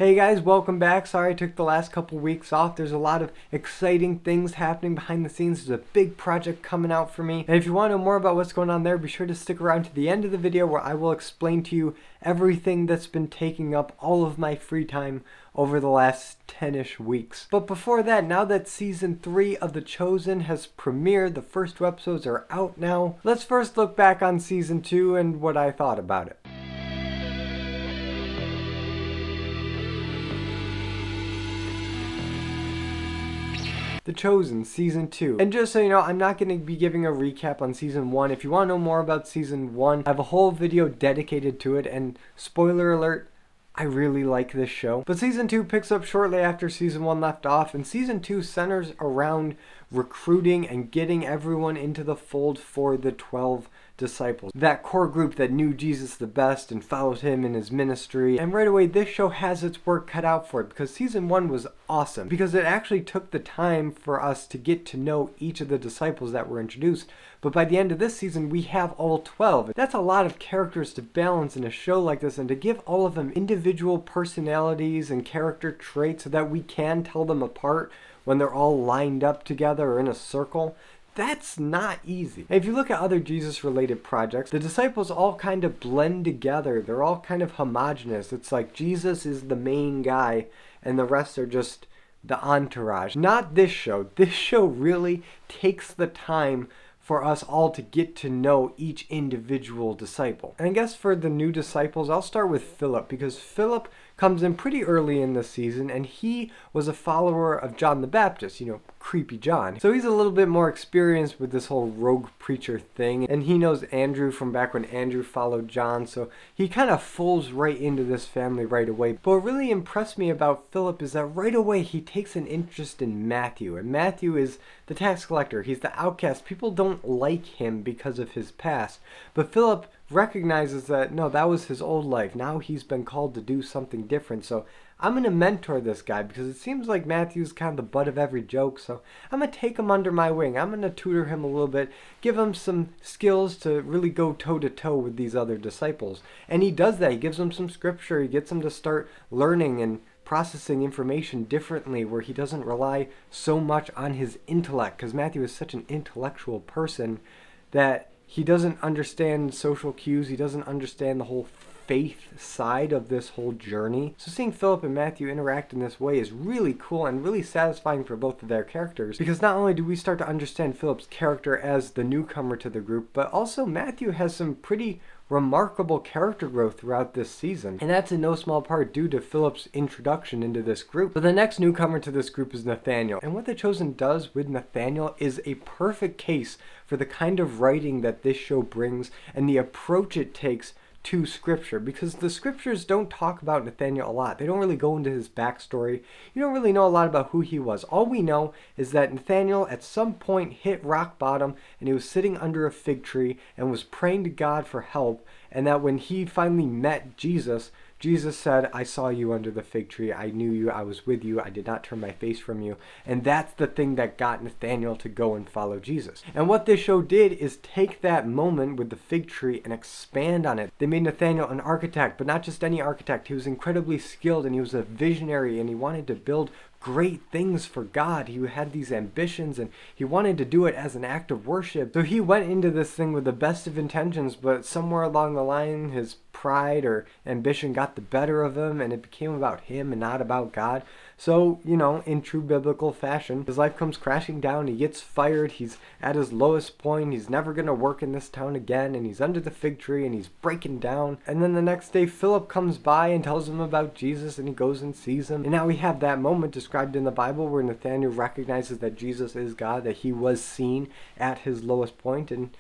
Hey guys, welcome back. Sorry I took the last couple weeks off. There's a lot of exciting things happening behind the scenes. There's a big project coming out for me. And if you want to know more about what's going on there, be sure to stick around to the end of the video where I will explain to you everything that's been taking up all of my free time over the last 10-ish weeks. But before that, now that season 3 of The Chosen has premiered, the first 2 episodes are out now, let's first look back on season 2 and what I thought about it. The Chosen, Season 2. And just so you know, I'm not going to be giving a recap on Season 1. If you want to know more about Season 1, I have a whole video dedicated to it, and spoiler alert, I really like this show. But Season 2 picks up shortly after Season 1 left off, and Season 2 centers around recruiting and getting everyone into the fold for the 12 disciples. That core group that knew Jesus the best and followed him in his ministry. And right away, this show has its work cut out for it because Season 1 was awesome because it actually took the time for us to get to know each of the disciples that were introduced. But by the end of this season, we have all 12. That's a lot of characters to balance in a show like this and to give all of them individual personalities and character traits so that we can tell them apart when they're all lined up together or in a circle. That's not easy. If you look at other Jesus-related projects, the disciples all kind of blend together. They're all kind of homogenous. It's like Jesus is the main guy and the rest are just the entourage. Not this show. This show really takes the time for us all to get to know each individual disciple. And I guess for the new disciples, I'll start with Philip because Philip comes in pretty early in this season and he was a follower of John the Baptist, creepy John. So he's a little bit more experienced with this whole rogue preacher thing, and he knows Andrew from back when Andrew followed John, so he kind of falls right into this family right away. But what really impressed me about Philip is that right away he takes an interest in Matthew, and Matthew is the tax collector. He's the outcast. People don't like him because of his past, but Philip recognizes that no, that was his old life. Now he's been called to do something different. So I'm going to mentor this guy because it seems like Matthew's kind of the butt of every joke. So I'm going to take him under my wing. I'm going to tutor him a little bit, give him some skills to really go toe to toe with these other disciples. And he does that. He gives them some scripture. He gets them to start learning and processing information differently where he doesn't rely so much on his intellect, because Matthew is such an intellectual person that he doesn't understand social cues. He doesn't understand the whole faith side of this whole journey. So seeing Philip and Matthew interact in this way is really cool and really satisfying for both of their characters, because not only do we start to understand Philip's character as the newcomer to the group, but also Matthew has some pretty remarkable character growth throughout this season. And that's in no small part due to Philip's introduction into this group. But the next newcomer to this group is Nathaniel. And what The Chosen does with Nathaniel is a perfect case for the kind of writing that this show brings and the approach it takes to scripture, because the scriptures don't talk about Nathaniel a lot. They don't really go into his backstory. You don't really know a lot about who he was. All we know is that Nathaniel at some point hit rock bottom and he was sitting under a fig tree and was praying to God for help, and that when he finally met Jesus, Jesus said, "I saw you under the fig tree. I knew you. I was with you. I did not turn my face from you." And that's the thing that got Nathaniel to go and follow Jesus. And what this show did is take that moment with the fig tree and expand on it. They made Nathaniel an architect, but not just any architect. He was incredibly skilled and he was a visionary and he wanted to build great things for God. He had these ambitions and he wanted to do it as an act of worship. So he went into this thing with the best of intentions, but somewhere along the line his pride or ambition got the better of him and it became about him and not about God. So, in true biblical fashion, his life comes crashing down. He gets fired. He's at his lowest point. He's never going to work in this town again. And he's under the fig tree and he's breaking down. And then the next day, Philip comes by and tells him about Jesus and he goes and sees him. And now we have that moment described in the Bible where Nathaniel recognizes that Jesus is God, that he was seen at his lowest point, and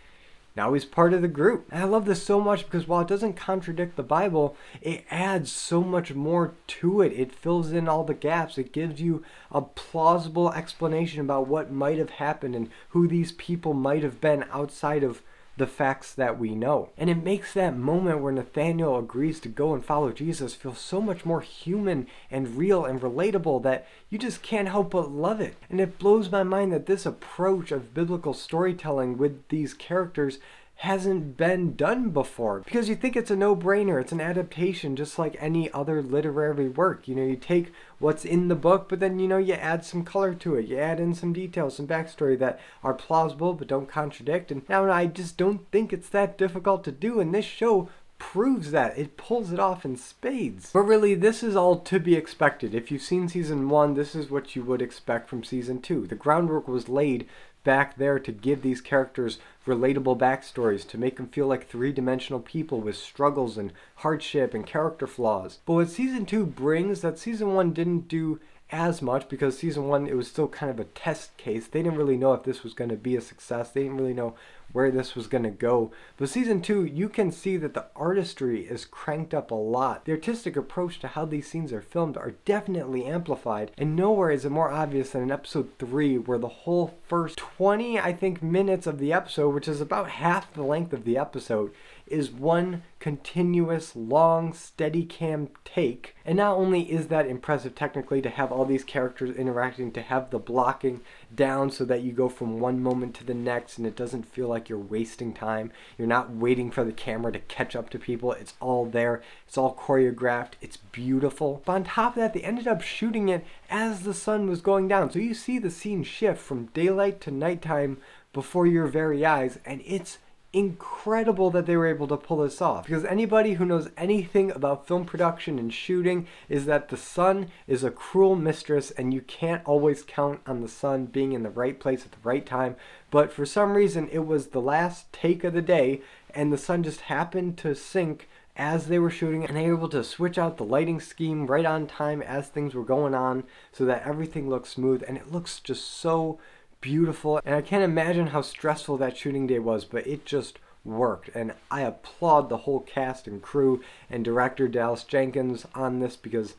now he's part of the group. And I love this so much because while it doesn't contradict the Bible, it adds so much more to it. It fills in all the gaps. It gives you a plausible explanation about what might have happened and who these people might have been outside of the facts that we know. And it makes that moment where Nathaniel agrees to go and follow Jesus feel so much more human and real and relatable that you just can't help but love it. And it blows my mind that this approach of biblical storytelling with these characters hasn't been done before, because you think it's a no-brainer. It's an adaptation just like any other literary work. You take what's in the book, but then you add some color to it. You add in some details, some backstory that are plausible but don't contradict. And now I just don't think it's that difficult to do, and this show proves that. It pulls it off in spades. But really, this is all to be expected. If you've seen season 1, this is what you would expect from season 2. The groundwork was laid back there to give these characters relatable backstories, to make them feel like three-dimensional people with struggles and hardship and character flaws. But what season 2 brings that season 1 didn't do as much, because season 1, it was still kind of a test case. They didn't really know if this was going to be a success. They didn't really know where this was going to go. But season 2, you can see that the artistry is cranked up a lot. The artistic approach to how these scenes are filmed are definitely amplified, and nowhere is it more obvious than in episode 3, where the whole first 20, I think, minutes of the episode, which is about half the length of the episode, is one continuous, long, steady cam take. And not only is that impressive technically to have all these characters interacting, to have the blocking down so that you go from one moment to the next and it doesn't feel like you're wasting time. You're not waiting for the camera to catch up to people. It's all there. It's all choreographed. It's beautiful. But on top of that, they ended up shooting it as the sun was going down. So you see the scene shift from daylight to nighttime before your very eyes, and it's incredible that they were able to pull this off, because anybody who knows anything about film production and shooting is that the sun is a cruel mistress, and you can't always count on the sun being in the right place at the right time. But for some reason, it was the last take of the day, and the sun just happened to sink as they were shooting, and they were able to switch out the lighting scheme right on time as things were going on so that everything looks smooth, and it looks just so beautiful. And I can't imagine how stressful that shooting day was, but it just worked, and I applaud the whole cast and crew and director Dallas Jenkins on this, because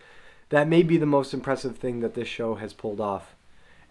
that may be the most impressive thing that this show has pulled off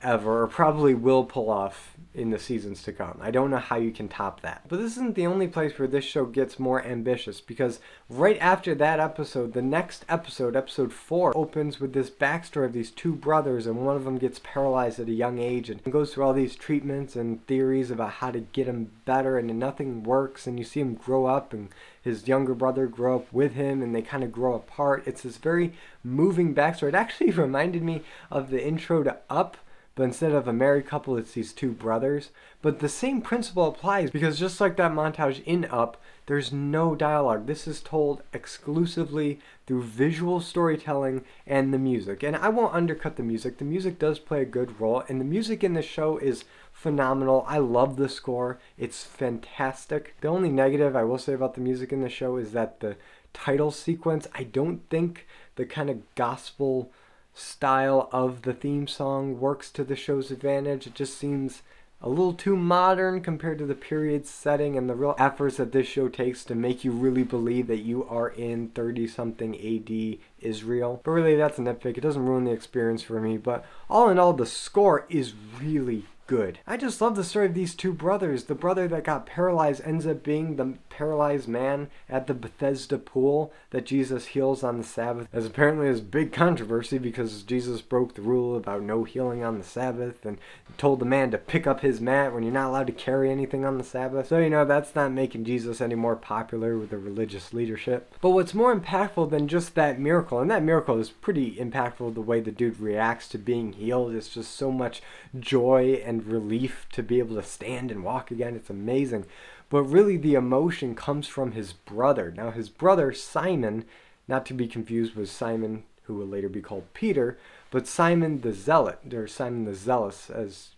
ever, or probably will pull off in the seasons to come. I don't know how you can top that. But this isn't the only place where this show gets more ambitious, because right after that episode, the next episode, episode 4, opens with this backstory of these two brothers, and one of them gets paralyzed at a young age and goes through all these treatments and theories about how to get him better, and nothing works, and you see him grow up, and his younger brother grow up with him, and they kind of grow apart. It's this very moving backstory. It actually reminded me of the intro to Up, but instead of a married couple, it's these two brothers. But the same principle applies, because just like that montage in Up, there's no dialogue. This is told exclusively through visual storytelling and the music. And I won't undercut the music. The music does play a good role, and the music in the show is phenomenal. I love the score. It's fantastic. The only negative I will say about the music in the show is that the title sequence, I don't think the kind of gospel style of the theme song works to the show's advantage. It just seems a little too modern compared to the period setting and the real efforts that this show takes to make you really believe that you are in 30-something AD Israel. But really, that's a nitpick. It doesn't ruin the experience for me. But all in all, the score is really good. I just love the story of these two brothers. The brother that got paralyzed ends up being the paralyzed man at the Bethesda pool that Jesus heals on the Sabbath. As apparently is big controversy, because Jesus broke the rule about no healing on the Sabbath and told the man to pick up his mat when you're not allowed to carry anything on the Sabbath. So, that's not making Jesus any more popular with the religious leadership. But what's more impactful than just that miracle, and that miracle is pretty impactful, the way the dude reacts to being healed. It's just so much joy and relief to be able to stand and walk again. It's amazing. But really, the emotion comes from his brother. Now, his brother, Simon, not to be confused with Simon, who will later be called Peter, but Simon the Zealot, or Simon the Zealous, as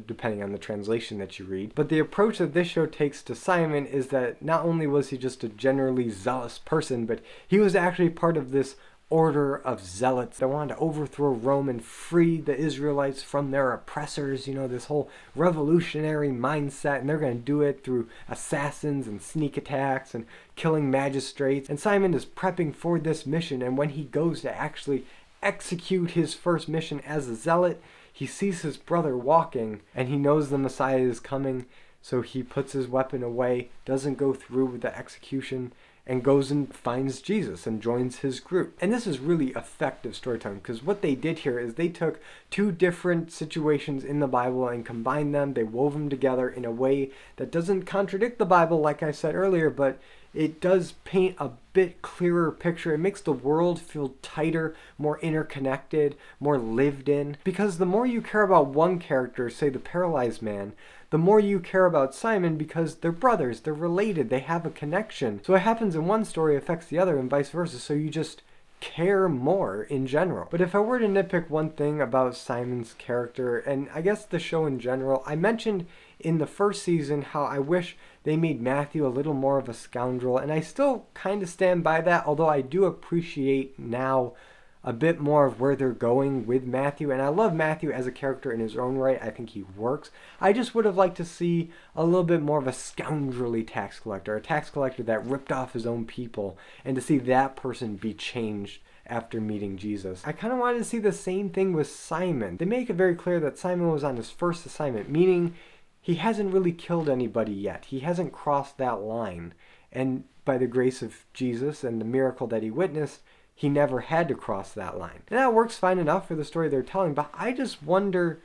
depending on the translation that you read. But the approach that this show takes to Simon is that not only was he just a generally zealous person, but he was actually part of this order of zealots that wanted to overthrow Rome and free the Israelites from their oppressors, this whole revolutionary mindset, and they're going to do it through assassins and sneak attacks and killing magistrates. And Simon is prepping for this mission, and when he goes to actually execute his first mission as a zealot, he sees his brother walking, and he knows the Messiah is coming, so he puts his weapon away, doesn't go through with the execution, and goes and finds Jesus and joins his group. And this is really effective storytelling, because what they did here is they took two different situations in the Bible and combined them. They wove them together in a way that doesn't contradict the Bible, like I said earlier, but it does paint a bit clearer picture. It makes the world feel tighter, more interconnected, more lived in. Because the more you care about one character, say the paralyzed man, the more you care about Simon, because they're brothers, they're related, they have a connection. So what happens in one story affects the other and vice versa, so you just care more in general. But if I were to nitpick one thing about Simon's character, and I guess the show in general, I mentioned in the first season how I wish they made Matthew a little more of a scoundrel, and I still kind of stand by that, although I do appreciate now a bit more of where they're going with Matthew. And I love Matthew as a character in his own right. I think he works. I just would have liked to see a little bit more of a scoundrelly tax collector, a tax collector that ripped off his own people, and to see that person be changed after meeting Jesus. I kind of wanted to see the same thing with Simon. They make it very clear that Simon was on his first assignment, meaning he hasn't really killed anybody yet. He hasn't crossed that line. And by the grace of Jesus and the miracle that he witnessed, he never had to cross that line. And that works fine enough for the story they're telling, but I just wonder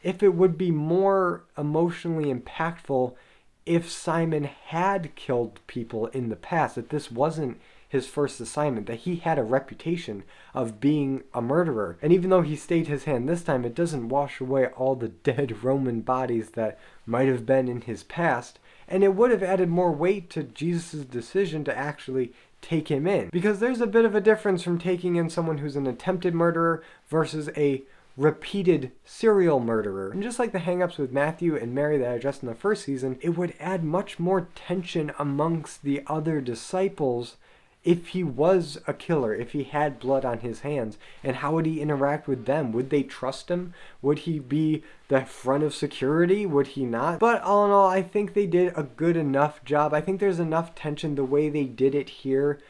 if it would be more emotionally impactful if Simon had killed people in the past, that this wasn't his first assignment, that he had a reputation of being a murderer. And even though he stayed his hand this time, it doesn't wash away all the dead Roman bodies that might have been in his past, and it would have added more weight to Jesus' decision to actually take him in. Because there's a bit of a difference from taking in someone who's an attempted murderer versus a repeated serial murderer. And just like the hang-ups with Matthew and Mary that I addressed in the first season, it would add much more tension amongst the other disciples if he was a killer, if he had blood on his hands. And how would he interact with them? Would they trust him? Would he be the front of security? Would he not? But all in all, I think they did a good enough job. I think there's enough tension the way they did it here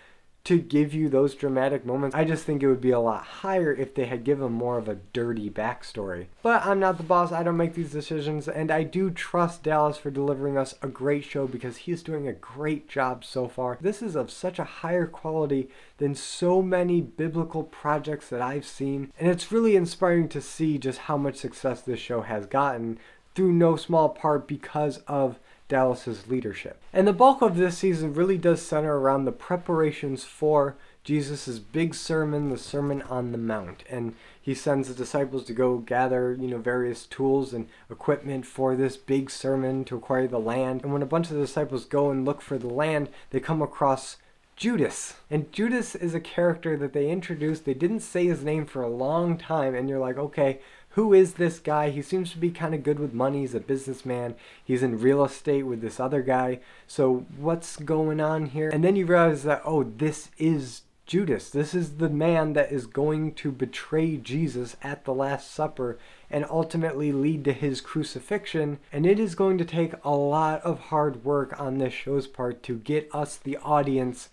to give you those dramatic moments. I just think it would be a lot higher if they had given more of a dirty backstory. But I'm not the boss, I don't make these decisions, and I do trust Dallas for delivering us a great show because he's doing a great job so far. This is of such a higher quality than so many biblical projects that I've seen, and it's really inspiring to see just how much success this show has gotten, through no small part because of Dallas's leadership. And the bulk of this season really does center around the preparations for Jesus' big sermon, the Sermon on the Mount. And he sends the disciples to go gather, various tools and equipment for this big sermon to acquire the land. And when a bunch of the disciples go and look for the land, they come across Judas. And Judas is a character that they introduced. They didn't say his name for a long time, and you're like, okay, who is this guy? He seems to be kind of good with money. He's a businessman. He's in real estate with this other guy. So what's going on here? And then you realize that, oh, this is Judas. This is the man that is going to betray Jesus at the Last Supper and ultimately lead to his crucifixion. And it is going to take a lot of hard work on this show's part to get us, the audience,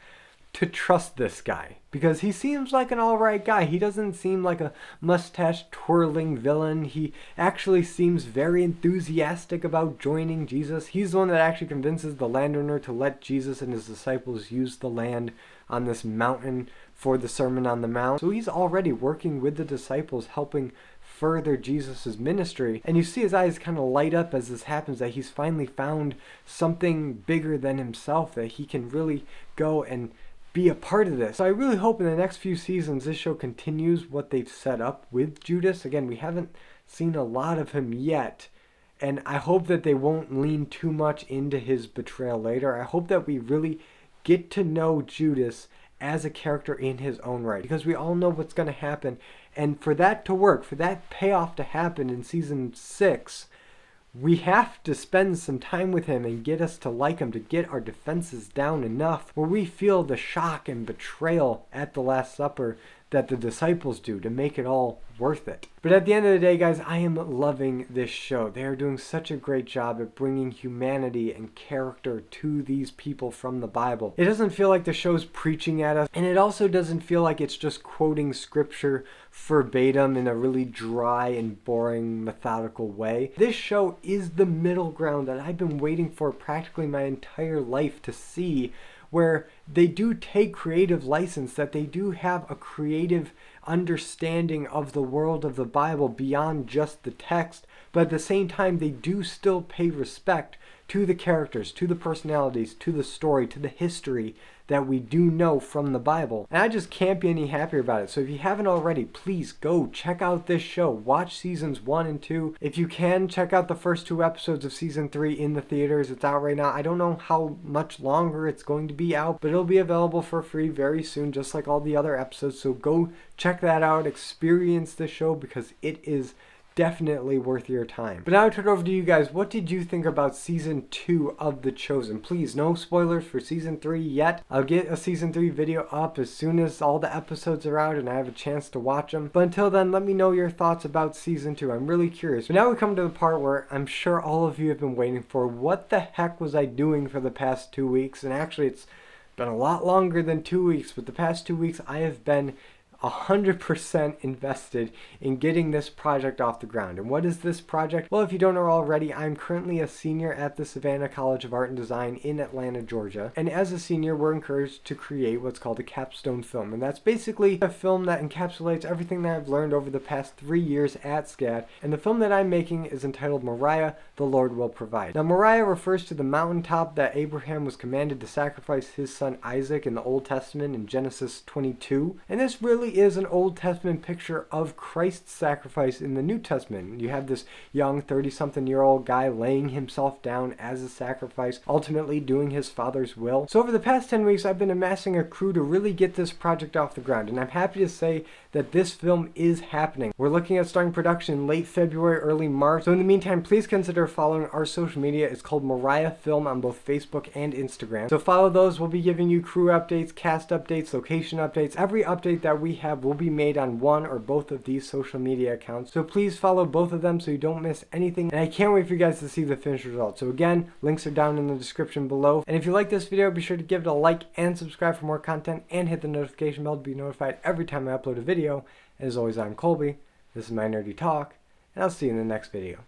to trust this guy, because he seems like an alright guy. He doesn't seem like a mustache twirling villain. He actually seems very enthusiastic about joining Jesus. He's the one that actually convinces the landowner to let Jesus and his disciples use the land on this mountain for the Sermon on the Mount. So he's already working with the disciples, helping further Jesus' ministry. And you see his eyes kind of light up as this happens, that he's finally found something bigger than himself, that he can really go and be a part of this. So I really hope in the next few seasons this show continues what they've set up with Judas. Again, we haven't seen a lot of him yet, and I hope that they won't lean too much into his betrayal later. I hope that we really get to know Judas as a character in his own right, because we all know what's going to happen. And for that to work, for that payoff to happen in season 6, we have to spend some time with him and get us to like him, to get our defenses down enough where we feel the shock and betrayal at the Last Supper that the disciples do, to make it all worth it. But at the end of the day, guys, I am loving this show. They are doing such a great job at bringing humanity and character to these people from the Bible. It doesn't feel like the show's preaching at us, and it also doesn't feel like it's just quoting scripture verbatim in a really dry and boring, methodical way. This show is the middle ground that I've been waiting for practically my entire life to see, where they do take creative license, that they do have a creative understanding of the world of the Bible beyond just the text, but at the same time they do still pay respect to the characters, to the personalities, to the story, to the history that we do know from the Bible. And I just can't be any happier about it. So if you haven't already, please go check out this show. Watch seasons 1 and 2. If you can, check out the first 2 episodes of season 3 in the theaters. It's out right now. I don't know how much longer it's going to be out, but it'll be available for free very soon, just like all the other episodes. So go check that out, experience the show, because it is definitely worth your time. But now I turn it over to you guys. What did you think about season 2 of The Chosen? Please, no spoilers for season 3 yet. I'll get a season 3 video up as soon as all the episodes are out and I have a chance to watch them. But until then, let me know your thoughts about season 2. I'm really curious. But now we come to the part where I'm sure all of you have been waiting for. What the heck was I doing for the past 2 weeks? And actually, it's been a lot longer than 2 weeks, but the past 2 weeks I have been 100% invested in getting this project off the ground. And what is this project? Well, if you don't know already, I'm currently a senior at the Savannah College of Art and Design in Atlanta, Georgia. And as a senior, we're encouraged to create what's called a capstone film. And that's basically a film that encapsulates everything that I've learned over the past 3 years at SCAD. And the film that I'm making is entitled Moriah, the Lord Will Provide. Now, Moriah refers to the mountaintop that Abraham was commanded to sacrifice his son Isaac in the Old Testament in Genesis 22. And this really is an Old Testament picture of Christ's sacrifice in the New Testament. You have this young 30-something-year-old guy laying himself down as a sacrifice, ultimately doing his Father's will. So over the past 10 weeks, I've been amassing a crew to really get this project off the ground, and I'm happy to say that this film is happening. We're looking at starting production in late February, early March. So in the meantime, please consider following our social media. It's called Moriah Film on both Facebook and Instagram. So follow those. We'll be giving you crew updates, cast updates, location updates. Every update that we have will be made on one or both of these social media accounts. So please follow both of them so you don't miss anything. And I can't wait for you guys to see the finished result. So again, links are down in the description below. And if you like this video, be sure to give it a like and subscribe for more content and hit the notification bell to be notified every time I upload a video. As always, I'm Colby. This is my nerdy talk, and I'll see you in the next video.